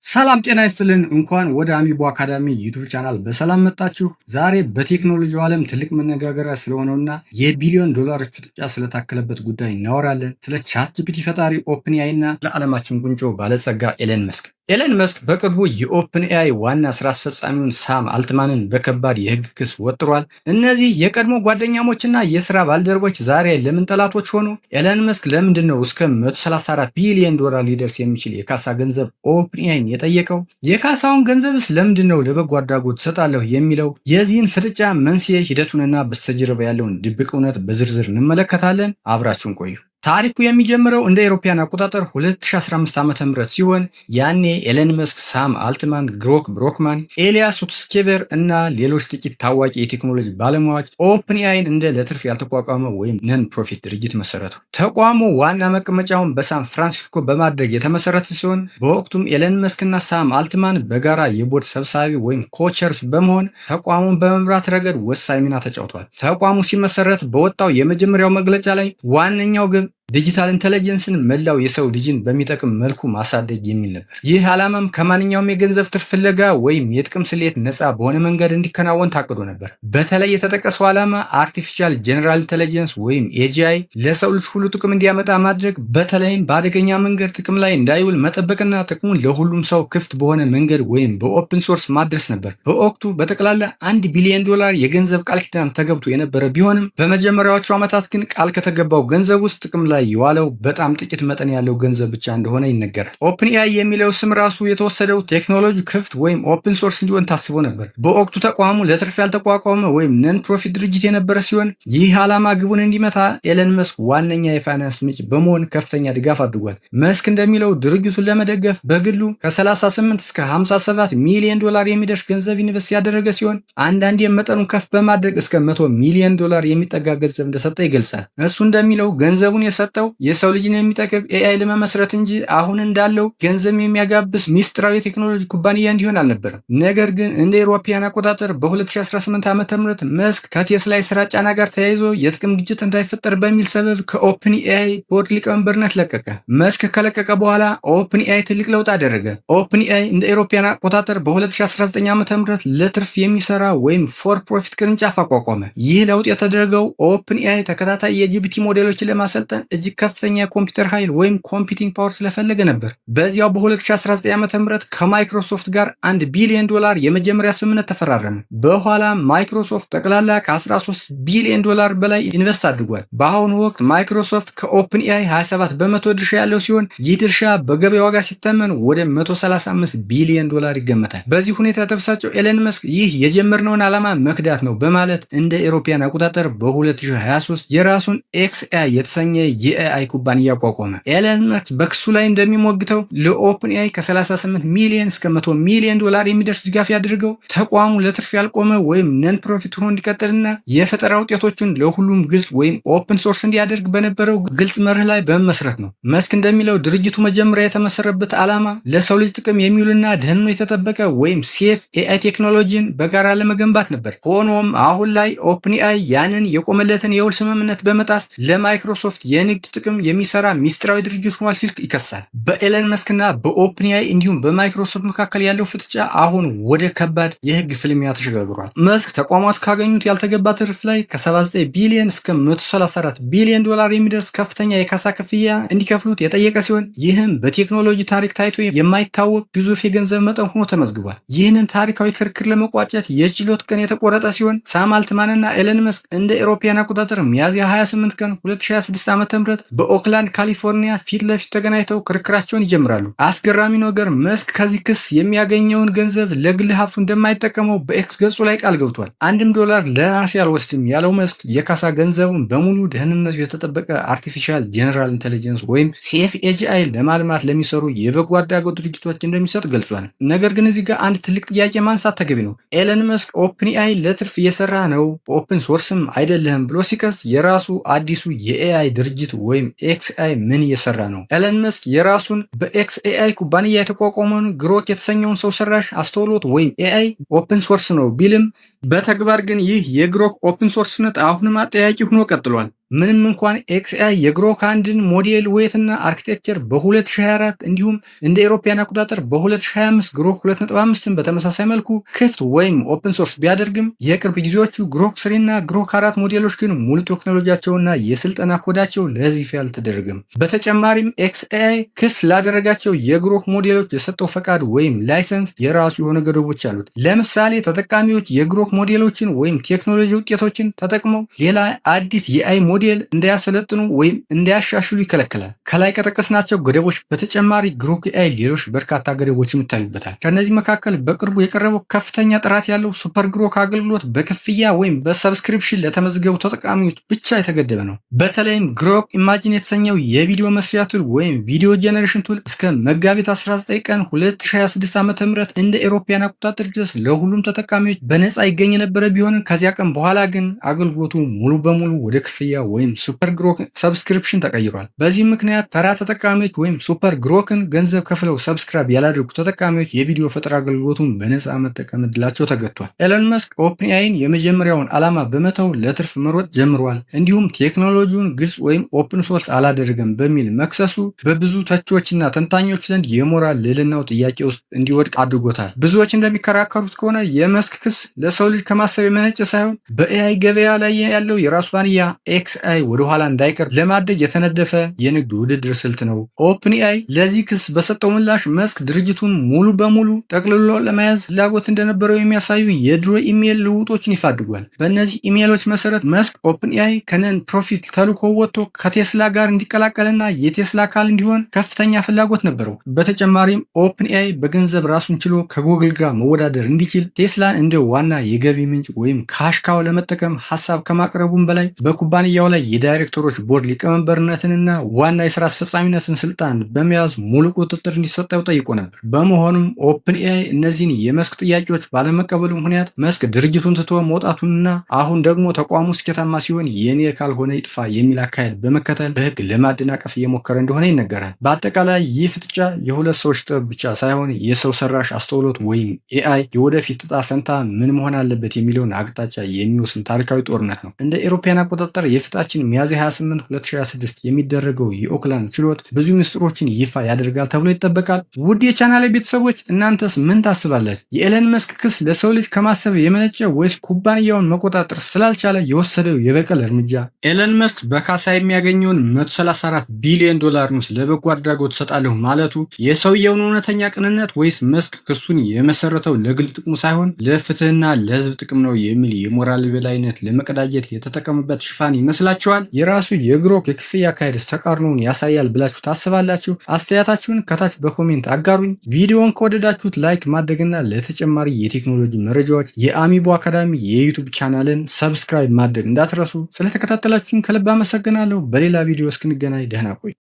ሰላም ጤና ይስጥልን። እንኳን ወደ አሚቦ አካዳሚ ዩቲዩብ ቻናል በሰላም መጣችሁ። ዛሬ በቴክኖሎጂው ዓለም ትልቅ መነጋገሪያ ስለሆነውና የቢሊዮን ዶላሮች ፍጥጫ ስለታከለበት ጉዳይ እናወራለን። ስለ ቻት ጂፒቲ ፈጣሪ ኦፕን ኤአይ እና ለዓለማችን ቁንጮ ባለጸጋ ኤለን መስክ። ኤለን መስክ በቅርቡ የኦፕን ኤአይ ዋና ስራ አስፈጻሚውን ሳም አልትማንን በከባድ የህግ ክስ ወጥሯል። እነዚህ የቀድሞ ጓደኛሞችና የስራ ባልደረቦች ዛሬ ለምን ጠላቶች ሆኑ? ኤለን መስክ ለምንድን ነው እስከ 134 ቢሊዮን ዶላር ሊደርስ የሚችል የካሳ ገንዘብ ኦፕን ኤአይን የጠየቀው? የካሳውን ገንዘብስ ለምንድን ነው ለበጎ አድራጎት እሰጣለሁ የሚለው? የዚህን ፍጥጫ መንስኤ፣ ሂደቱንና በስተጀርባ ያለውን ድብቅ እውነት በዝርዝር እንመለከታለን። አብራችሁን ቆዩ። ታሪኩ የሚጀምረው እንደ አውሮፓውያን አቆጣጠር 2015 ዓ.ም ሲሆን ያኔ ኤለን መስክ፣ ሳም አልትማን፣ ግሮክ ብሮክማን፣ ኤሊያስ ሱትስኬቨር እና ሌሎች ጥቂት ታዋቂ የቴክኖሎጂ ባለሙያዎች ኦፕን ኤአይን እንደ ለትርፍ ያልተቋቋመ ወይም ነን ፕሮፊት ድርጅት መሰረቱ። ተቋሙ ዋና መቀመጫውን በሳን ፍራንሲስኮ በማድረግ የተመሰረተ ሲሆን በወቅቱም ኤለን መስክ እና ሳም አልትማን በጋራ የቦርድ ሰብሳቢ ወይም ኮቸርስ በመሆን ተቋሙን በመምራት ረገድ ወሳኝ ሚና ተጫውተዋል። ተቋሙ ሲመሰረት በወጣው የመጀመሪያው መግለጫ ላይ ዋነኛው ግብ ዲጂታል ኢንተለጀንስን መላው የሰው ልጅን በሚጠቅም መልኩ ማሳደግ የሚል ነበር። ይህ ዓላማም ከማንኛውም የገንዘብ ትርፍ ፍለጋ ወይም የጥቅም ስሌት ነፃ በሆነ መንገድ እንዲከናወን ታቅዶ ነበር። በተለይ የተጠቀሰው ዓላማ አርቲፊሻል ጀነራል ኢንተለጀንስ ወይም ኤጂአይ ለሰው ልጅ ሁሉ ጥቅም እንዲያመጣ ማድረግ፣ በተለይም በአደገኛ መንገድ ጥቅም ላይ እንዳይውል መጠበቅና ጥቅሙን ለሁሉም ሰው ክፍት በሆነ መንገድ ወይም በኦፕን ሶርስ ማድረስ ነበር። በወቅቱ በጠቅላላ $1 ቢሊዮን የገንዘብ ቃል ኪዳን ተገብቶ የነበረ ቢሆንም በመጀመሪያዎቹ ዓመታት ግን ቃል ከተገባው ገንዘብ ውስጥ ጥቅም ላይ የዋለው በጣም ጥቂት መጠን ያለው ገንዘብ ብቻ እንደሆነ ይነገራል። ኦፕን ኤአይ የሚለው ስም ራሱ የተወሰደው ቴክኖሎጂ ክፍት ወይም ኦፕን ሶርስ እንዲሆን ታስቦ ነበር። በወቅቱ ተቋሙ ለትርፍ ያልተቋቋመ ወይም ነን ፕሮፊት ድርጅት የነበረ ሲሆን ይህ ዓላማ ግቡን እንዲመታ ኤለን መስክ ዋነኛ የፋይናንስ ምንጭ በመሆን ከፍተኛ ድጋፍ አድርጓል። መስክ እንደሚለው ድርጅቱን ለመደገፍ በግሉ ከ38 እስከ 57 ሚሊዮን ዶላር የሚደርስ ገንዘብ ኢንቨስት ያደረገ ሲሆን አንዳንዴም መጠኑን ከፍ በማድረግ እስከ $100 ሚሊዮን የሚጠጋ ገንዘብ እንደሰጠ ይገልጻል። እሱ እንደሚለው ገንዘቡን የሰጠው የሰው ልጅን የሚጠቅም ኤአይ ለመመስረት እንጂ አሁን እንዳለው ገንዘብ የሚያጋብስ ሚስጥራዊ ቴክኖሎጂ ኩባንያ እንዲሆን አልነበረም። ነገር ግን እንደ አውሮፓውያን አቆጣጠር በ2018 ዓ.ም መስክ ከቴስላ የስራ ጫና ጋር ተያይዞ የጥቅም ግጭት እንዳይፈጠር በሚል ሰበብ ከኦፕን ኤአይ ቦርድ ሊቀመንበርነት ለቀቀ። መስክ ከለቀቀ በኋላ ኦፕን ኤአይ ትልቅ ለውጥ አደረገ። ኦፕን ኤአይ እንደ አውሮፓውያን አቆጣጠር በ2019 ዓ.ም ለትርፍ የሚሰራ ወይም ፎር ፕሮፊት ቅርንጫፍ አቋቋመ። ይህ ለውጥ የተደረገው ኦፕን ኤአይ ተከታታይ የጂፒቲ ሞዴሎችን ለማሰልጠን እጅግ ከፍተኛ የኮምፒውተር ኃይል ወይም ኮምፒውቲንግ ፓወር ስለፈለገ ነበር። በዚያው በ2019 ዓ.ም ከማይክሮሶፍት ጋር $1 ቢሊዮን የመጀመሪያ ስምምነት ተፈራረመ። በኋላ ማይክሮሶፍት ጠቅላላ ከ13 ቢሊዮን በላይ ኢንቨስት አድርጓል። በአሁኑ ወቅት ማይክሮሶፍት ከኦፕን ኤአይ 27 በመቶ ድርሻ ያለው ሲሆን ይህ ድርሻ በገበያ ዋጋ ሲተመን ወደ $135 ቢሊዮን ይገመታል። በዚህ ሁኔታ የተበሳጨው ኤለን መስክ ይህ የጀመርነውን ዓላማ መክዳት ነው በማለት እንደ አውሮፓውያን አቆጣጠር በ2023 የራሱን ኤክስኤአይ የተሰኘ የኤአይ ኩባንያ አቋቋመ። ኤለን መስክ በክሱ ላይ እንደሚሞግተው ለኦፕን ኤአይ ከ38 ሚሊዮን እስከ $100 ሚሊዮን የሚደርስ ድጋፍ ያደርገው ተቋሙ ለትርፍ ያልቆመ ወይም ነን ፕሮፊት ሆኖ እንዲቀጥልና የፈጠራ ውጤቶችን ለሁሉም ግልጽ ወይም ኦፕን ሶርስ እንዲያደርግ በነበረው ግልጽ መርህ ላይ በመመስረት ነው። መስክ እንደሚለው ድርጅቱ መጀመሪያ የተመሰረበት ዓላማ ለሰው ልጅ ጥቅም የሚውልና ደህንነቱ የተጠበቀ ወይም ሴፍ ኤአይ ቴክኖሎጂን በጋራ ለመገንባት ነበር። ሆኖም አሁን ላይ ኦፕን ኤአይ ያንን የቆመለትን የውል ስምምነት በመጣስ ለማይክሮሶፍት የንግድ ጥቅም የሚሰራ ሚስጥራዊ ድርጅት ሆኗል ሲል ይከሳል። በኤለን መስክና በኦፕን ኤአይ እንዲሁም በማይክሮሶፍት መካከል ያለው ፍጥጫ አሁን ወደ ከባድ የህግ ፍልሚያ ተሸጋግሯል። መስክ ተቋማቱ ካገኙት ያልተገባ ትርፍ ላይ ከ79 ቢሊዮን እስከ $134 ቢሊዮን የሚደርስ ከፍተኛ የካሳ ክፍያ እንዲከፍሉት የጠየቀ ሲሆን ይህም በቴክኖሎጂ ታሪክ ታይቶ የማይታወቅ ግዙፍ የገንዘብ መጠን ሆኖ ተመዝግቧል። ይህንን ታሪካዊ ክርክር ለመቋጨት የችሎት ቀን የተቆረጠ ሲሆን ሳም አልትማንና ኤለን መስክ እንደ አውሮፓውያን አቆጣጠር ሚያዝያ 28 ቀን 2026 ዓ.ም በኦክላንድ ካሊፎርኒያ ፊት ለፊት ተገናኝተው ክርክራቸውን ይጀምራሉ። አስገራሚ ነገር መስክ ከዚህ ክስ የሚያገኘውን ገንዘብ ለግል ሀብቱ እንደማይጠቀመው በኤክስ ገጹ ላይ ቃል ገብቷል። $1 ለራሴ አልወስድም ያለው መስክ የካሳ ገንዘቡን በሙሉ ደህንነቱ የተጠበቀ አርቲፊሻል ጀነራል ኢንተለጀንስ ወይም ሴፍ ኤጂአይ ለማልማት ለሚሰሩ የበጎ አድራጎት ድርጅቶች እንደሚሰጥ ገልጿል። ነገር ግን እዚህ ጋር አንድ ትልቅ ጥያቄ ማንሳት ተገቢ ነው። ኤለን መስክ ኦፕን ኤአይ ለትርፍ እየሰራ ነው፣ ኦፕን ሶርስም አይደለህም ብሎ ሲከስ የራሱ አዲሱ የኤአይ ድርጅት ወይም ኤክስኤአይ ምን እየሰራ ነው? ኤለን መስክ የራሱን በኤክስኤአይ ኩባንያ የተቋቋመውን ግሮክ የተሰኘውን ሰው ሰራሽ አስተውሎት ወይም ኤአይ ኦፕን ሶርስ ነው ቢልም በተግባር ግን ይህ የግሮክ ኦፕን ሶርስነት አሁንም አጠያቂ ሆኖ ቀጥሏል። ምንም እንኳን ኤክስአይ የግሮክ አንድን ሞዴል ዌይትና አርኪቴክቸር በ2024 እንዲሁም እንደ ኤሮፓያን አቆጣጠር በ2025 ግሮክ 2.5ን በተመሳሳይ መልኩ ክፍት ወይም ኦፕን ሶርስ ቢያደርግም የቅርብ ጊዜዎቹ ግሮክ 3 እና ግሮክ 4 ሞዴሎች ግን ሙሉ ቴክኖሎጂያቸውና የስልጠና ኮዳቸው ለዚህ ይፋ አልተደረገም። በተጨማሪም ኤክስአይ ክፍት ላደረጋቸው የግሮክ ሞዴሎች የሰጠው ፈቃድ ወይም ላይሰንስ የራሱ የሆነ ገደቦች አሉት። ለምሳሌ ተጠቃሚዎች የግሮክ ሞዴሎችን ወይም ቴክኖሎጂ ውጤቶችን ተጠቅመው ሌላ አዲስ የአይ ሞዴል እንዳያሰለጥኑ ወይም እንዳያሻሽሉ ይከለክላል። ከላይ ከጠቀስናቸው ገደቦች በተጨማሪ ግሮክ ኤአይ ሌሎች በርካታ ገደቦችም ይታዩበታል። ከእነዚህ መካከል በቅርቡ የቀረበው ከፍተኛ ጥራት ያለው ሱፐር ግሮክ አገልግሎት በክፍያ ወይም በሰብስክሪፕሽን ለተመዝገቡ ተጠቃሚዎች ብቻ የተገደበ ነው። በተለይም ግሮክ ኢማጂን የተሰኘው የቪዲዮ መስሪያ ቱል ወይም ቪዲዮ ጄኔሬሽን ቱል እስከ መጋቢት 19 ቀን 2026 ዓ.ም እንደ ኤሮፓያን አቆጣጠር ድረስ ለሁሉም ተጠቃሚዎች በነፃ ይገኝ የነበረ ቢሆንም ከዚያ ቀን በኋላ ግን አገልግሎቱ ሙሉ በሙሉ ወደ ክፍያ ወይም ሱፐር ግሮክ ሰብስክሪፕሽን ተቀይሯል። በዚህ ምክንያት ተራ ተጠቃሚዎች ወይም ሱፐር ግሮክን ገንዘብ ከፍለው ሰብስክራይብ ያላደረጉ ተጠቃሚዎች የቪዲዮ ፈጠራ አገልግሎቱን በነፃ መጠቀም እድላቸው ተገቷል። ኤለን መስክ ኦፕንኤአይን የመጀመሪያውን ዓላማ በመተው ለትርፍ መሮጥ ጀምሯል። እንዲሁም ቴክኖሎጂውን ግልጽ ወይም ኦፕን ሶርስ አላደረገም በሚል መክሰሱ በብዙ ተቺዎችና ተንታኞች ዘንድ የሞራል ልዕልናው ጥያቄ ውስጥ እንዲወድቅ አድርጎታል። ብዙዎች እንደሚከራከሩት ከሆነ የመስክ ክስ ለሰው ልጅ ከማሰብ የመነጨ ሳይሆን በኤአይ ገበያ ላይ ያለው የራሱ ኩባንያ ኤክስአይ ወደኋላ እንዳይቀር ለማድረግ የተነደፈ የንግድ ውድድር ስልት ነው። ኦፕንኤአይ ለዚህ ክስ በሰጠው ምላሽ መስክ ድርጅቱን ሙሉ በሙሉ ጠቅልሎ ለመያዝ ፍላጎት እንደነበረው የሚያሳዩ የድሮ ኢሜይል ልውጦችን ይፋ አድርጓል። በእነዚህ ኢሜይሎች መሰረት መስክ ኦፕንኤአይ ከነን ፕሮፊት ተልዕኮ ወጥቶ ከቴስላ ጋር እንዲቀላቀልና የቴስላ አካል እንዲሆን ከፍተኛ ፍላጎት ነበረው። በተጨማሪም ኦፕንኤአይ በገንዘብ ራሱን ችሎ ከጉግል ጋር መወዳደር እንዲችል ቴስላን እንደ ዋና የገቢ ምንጭ ወይም ካሽ ካው ለመጠቀም ሀሳብ ከማቅረቡም በላይ በኩባንያው ላይ የዳይሬክተሮች ቦርድ ሊቀመንበርነትንና ዋና የስራ አስፈጻሚነትን ስልጣን በመያዝ ሙሉ ቁጥጥር እንዲሰጠው ጠይቆ ነበር። በመሆኑም ኦፕንኤአይ እነዚህን የመስክ ጥያቄዎች ባለመቀበሉ ምክንያት መስክ ድርጅቱን ትቶ መውጣቱንና አሁን ደግሞ ተቋሙ ስኬታማ ሲሆን የኔ ካልሆነ ይጥፋ የሚል አካሄድ በመከተል በህግ ለማደናቀፍ እየሞከረ እንደሆነ ይነገራል። በአጠቃላይ ይህ ፍጥጫ የሁለት ሰዎች ጥበብ ብቻ ሳይሆን የሰው ሰራሽ አስተውሎት ወይም ኤአይ የወደፊት ዕጣ ፈንታ ምን መሆን አለበት የሚለውን አቅጣጫ የሚወስን ታሪካዊ ጦርነት ነው። እንደ ኤሮፓያን አቆጣጠር የፊታችን ሚያዝያ 28 2026 የሚደረገው የኦክላንድ ችሎት ብዙ ምስጢሮችን ይፋ ያደርጋል ተብሎ ይጠበቃል። ውድ የቻናሌ ቤተሰቦች እናንተስ ምን ታስባላችሁ? የኤለን መስክ ክስ ለሰው ልጅ ከማሰብ የመነጨ ወይስ ኩባንያውን መቆጣጠር ስላልቻለ የወሰደው የበቀል እርምጃ? ኤለን መስክ በካሳ የሚያገኘውን 134 ቢሊዮን ዶላር ነው ለበጎ አድራጎት እሰጣለሁ ማለቱ የሰውየውን እውነተኛ ቅንነት ወይስ መስክ ክሱን የመሰረተው ለግል ጥቅሙ ሳይሆን ለፍትህና ለህዝብ ጥቅም ነው የሚል የሞራል በላይነት ለመቀዳጀት የተጠቀሙበት ሽፋን ይመስላችኋል? የራሱ የግሮክ የክፍያ አካሄድስ ተቃርኖውን ያሳያል ብላችሁ ታስባላችሁ? አስተያየታችሁን ከታች በኮሜንት አጋሩኝ። ቪዲዮውን ከወደዳችሁት ላይክ ማድረግና ለተጨማሪ የቴክኖሎጂ መረጃዎች የአሚቦ አካዳሚ የዩቱብ ቻናልን ሰብስክራይብ ማድረግ እንዳትረሱ። ስለተከታተላችሁኝ ከልብ አመሰግናለሁ። በሌላ ቪዲዮ እስክንገናኝ ደህና ቆዩ።